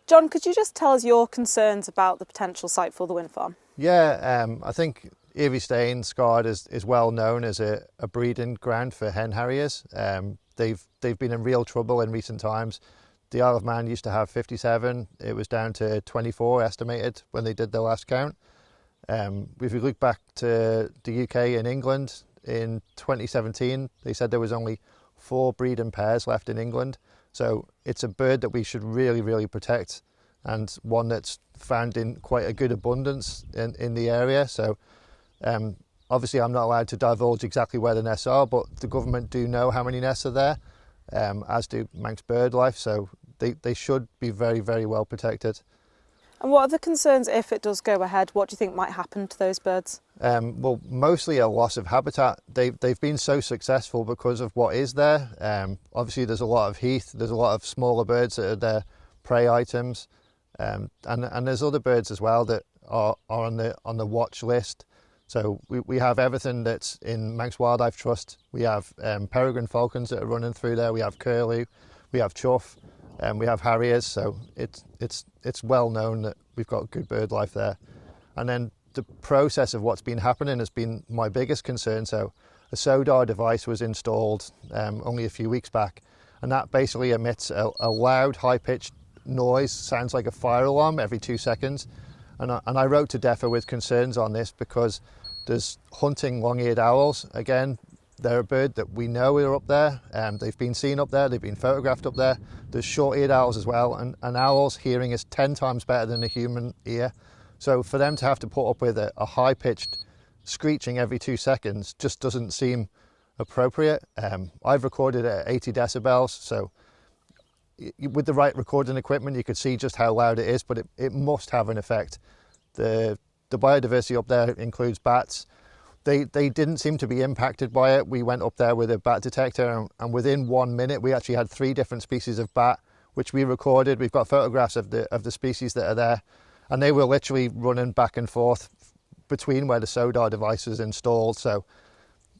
John, could you just tell us your concerns about the potential site for the wind farm? Yeah, I think Earystane Scard is well known as a breeding ground for hen harriers. They've been in real trouble in recent times. The Isle of Man used to have 57. It was down to 24 estimated when they did their last count. If you look back to the UK and England in 2017, they said there was only 4 breeding pairs left in England. So it's a bird that we should really, really protect, and one that's found in quite a good abundance in the area. So obviously I'm not allowed to divulge exactly where the nests are, but the government do know how many nests are there, as do Manx BirdLife, so they should be very, very well protected. And what are the concerns if it does go ahead? What do you think might happen to those birds? Well, mostly a loss of habitat. They've been so successful because of what is there. Obviously there's a lot of heath, there's a lot of smaller birds that are their prey items, and there's other birds as well that are on the watch list. So we have everything that's in Manx Wildlife Trust. We have peregrine falcons that are running through there. We have curlew, we have chough, we have harriers. So it's well known that we've got good bird life there. And then the process of what's been happening has been my biggest concern. So a SODAR device was installed only a few weeks back, and that basically emits a loud, high-pitched noise, sounds like a fire alarm every 2 seconds. And I wrote to DEFRA with concerns on this because there's hunting long-eared owls. Again, they're a bird that we know are up there. They've been seen up there, they've been photographed up there. There's short-eared owls as well, and an owl's hearing is 10 times better than a human ear. So for them to have to put up with a high-pitched screeching every 2 seconds just doesn't seem appropriate. I've recorded it at 80 decibels, so with the right recording equipment you could see just how loud it is, but it must have an effect. The biodiversity up there includes bats. They didn't seem to be impacted by it. We went up there with a bat detector, and within 1 minute we actually had 3 different species of bat, which we recorded. We've got photographs of the species that are there, and they were literally running back and forth between where the SODAR device is installed. So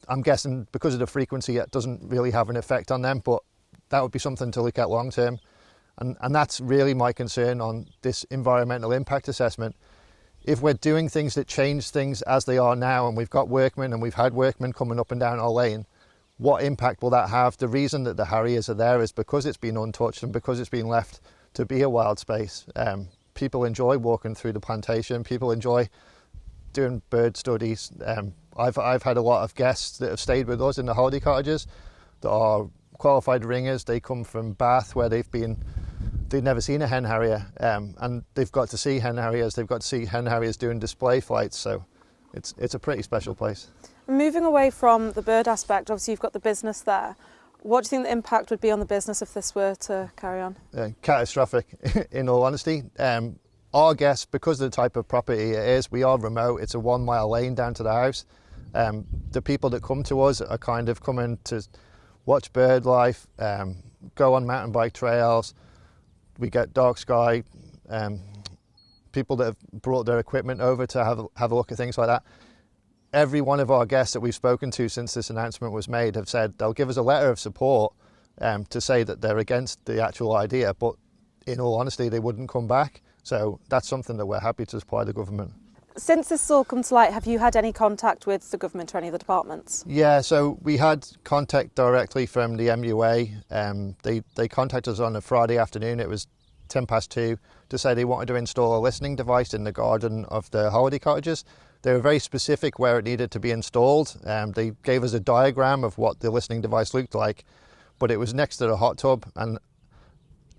I'm guessing because of the frequency it doesn't really have an effect on them, but that would be something to look at long term. And that's really my concern on this environmental impact assessment. If we're doing things that change things as they are now, and we've got workmen and we've had workmen coming up and down our lane, what impact will that have? The reason that the harriers are there is because it's been untouched and because it's been left to be a wild space. People enjoy walking through the plantation, people enjoy doing bird studies. I've had a lot of guests that have stayed with us in the holiday cottages that are qualified ringers. They come from Bath, where they've never seen a hen harrier, and they've got to see hen harriers. They've got to see hen harriers doing display flights. So it's a pretty special place. Moving away from the bird aspect, obviously you've got the business there. What do you think the impact would be on the business if this were to carry on? Catastrophic, in all honesty. Our guests, because of the type of property it is, we are remote. It's a 1 mile lane down to the house. The people that come to us are kind of coming to watch bird life, go on mountain bike trails. We get dark sky, people that have brought their equipment over to have a look at things like that. Every one of our guests that we've spoken to since this announcement was made have said they'll give us a letter of support to say that they're against the actual idea, but in all honesty they wouldn't come back. So that's something that we're happy to supply the government. Since this has all come to light, have you had any contact with the government or any of the departments? Yeah, so we had contact directly from the MUA. They contacted us on a Friday afternoon. It was 2:10 to say they wanted to install a listening device in the garden of the holiday cottages. They were very specific where it needed to be installed. They gave us a diagram of what the listening device looked like, but it was next to the hot tub, and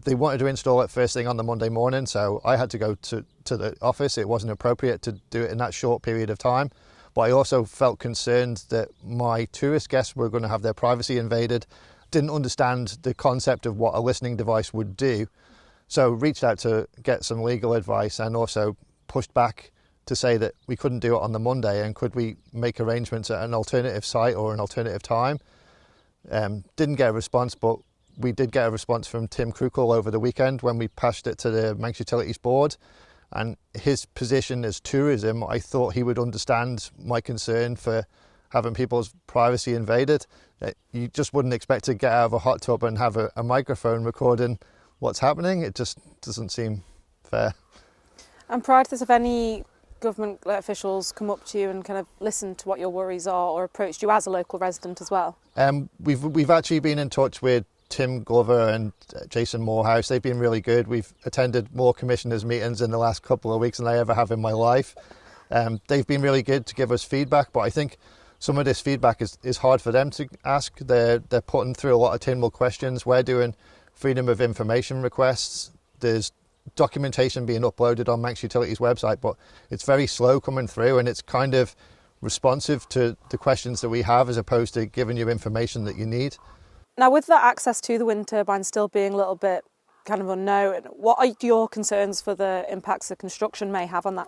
they wanted to install it first thing on the Monday morning, so I had to go to the office. It wasn't appropriate to do it in that short period of time, but I also felt concerned that my tourist guests were going to have their privacy invaded, didn't understand the concept of what a listening device would do, so reached out to get some legal advice, and also pushed back to say that we couldn't do it on the Monday, and could we make arrangements at an alternative site or an alternative time. Didn't get a response, but we did get a response from Tim Krukle over the weekend when we passed it to the Manx Utilities Board, and his position as tourism, I thought he would understand my concern for having people's privacy invaded. You just wouldn't expect to get out of a hot tub and have a microphone recording what's happening. It just doesn't seem fair. And prior to this, have any government officials come up to you and kind of listened to what your worries are, or approached you as a local resident as well? We've actually been in touch with Tim Glover and Jason Morehouse. They've been really good. We've attended more commissioners' meetings in the last couple of weeks than I ever have in my life. They've been really good to give us feedback, but I think some of this feedback is hard for them to ask. They're putting through a lot of Tynwald questions. We're doing freedom of information requests. There's documentation being uploaded on Manx Utilities website, but it's very slow coming through, and it's kind of responsive to the questions that we have as opposed to giving you information that you need. Now, with that access to the wind turbine still being a little bit kind of unknown, what are your concerns for the impacts the construction may have on that?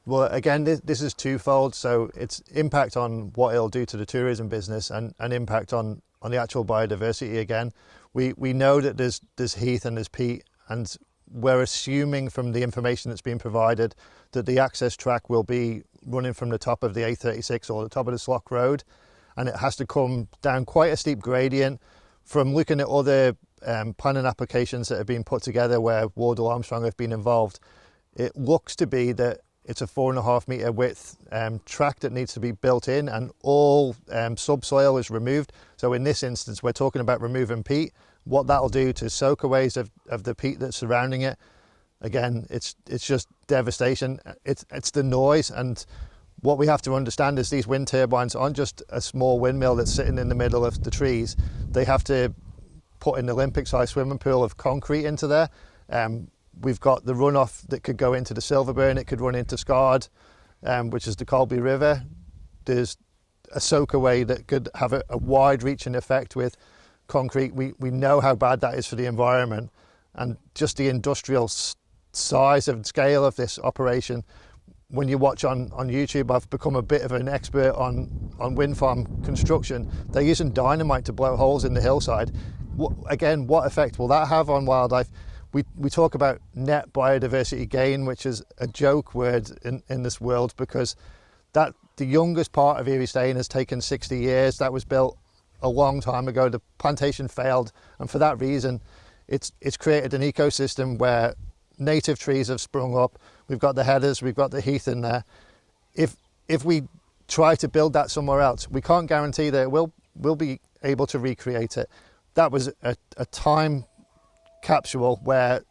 Well, again, this is twofold. So it's impact on what it'll do to the tourism business, and an impact on the actual biodiversity. Again, we know that there's heath and there's peat, and we're assuming from the information that's been provided that the access track will be running from the top of the A36 or the top of the Slough Road, and it has to come down quite a steep gradient. From looking at other planning applications that have been put together where Wardell Armstrong have been involved, it looks to be that it's a 4.5 metre width track that needs to be built in, and all subsoil is removed. So in this instance, we're talking about removing peat. What that'll do to soakaways of the peat that's surrounding it, again, it's just devastation. It's the noise, and what we have to understand is these wind turbines aren't just a small windmill that's sitting in the middle of the trees. They have to put an Olympic-sized swimming pool of concrete into there. We've got the runoff that could go into the Silverburn. It could run into Scard, which is the Colby River. There's a soakaway that could have a wide-reaching effect with concrete. We know how bad that is for the environment, and just the industrial size and scale of this operation. When you watch on YouTube, I've become a bit of an expert on wind farm construction. They're using dynamite to blow holes in the hillside. Again, what effect will that have on wildlife? We talk about net biodiversity gain, which is a joke word in this world, because that the youngest part of Earystane has taken 60 years. That was built a long time ago. The plantation failed, and for that reason, it's created an ecosystem where native trees have sprung up. We've got the heathers, we've got the heath in there. If we try to build that somewhere else, we can't guarantee that we'll be able to recreate it. That was a time capsule where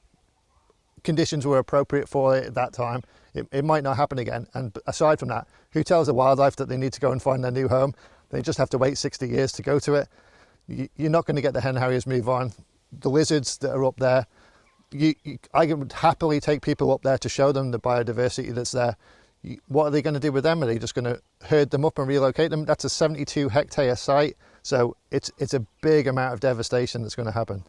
conditions were appropriate for it at that time. It might not happen again. And aside from that, who tells the wildlife that they need to go and find their new home? They just have to wait 60 years to go to it. You're not going to get the hen harriers move on. The lizards that are up there, I would happily take people up there to show them the biodiversity that's there. What are they going to do with them? Are they just going to herd them up and relocate them? That's a 72 hectare site, so it's a big amount of devastation that's going to happen.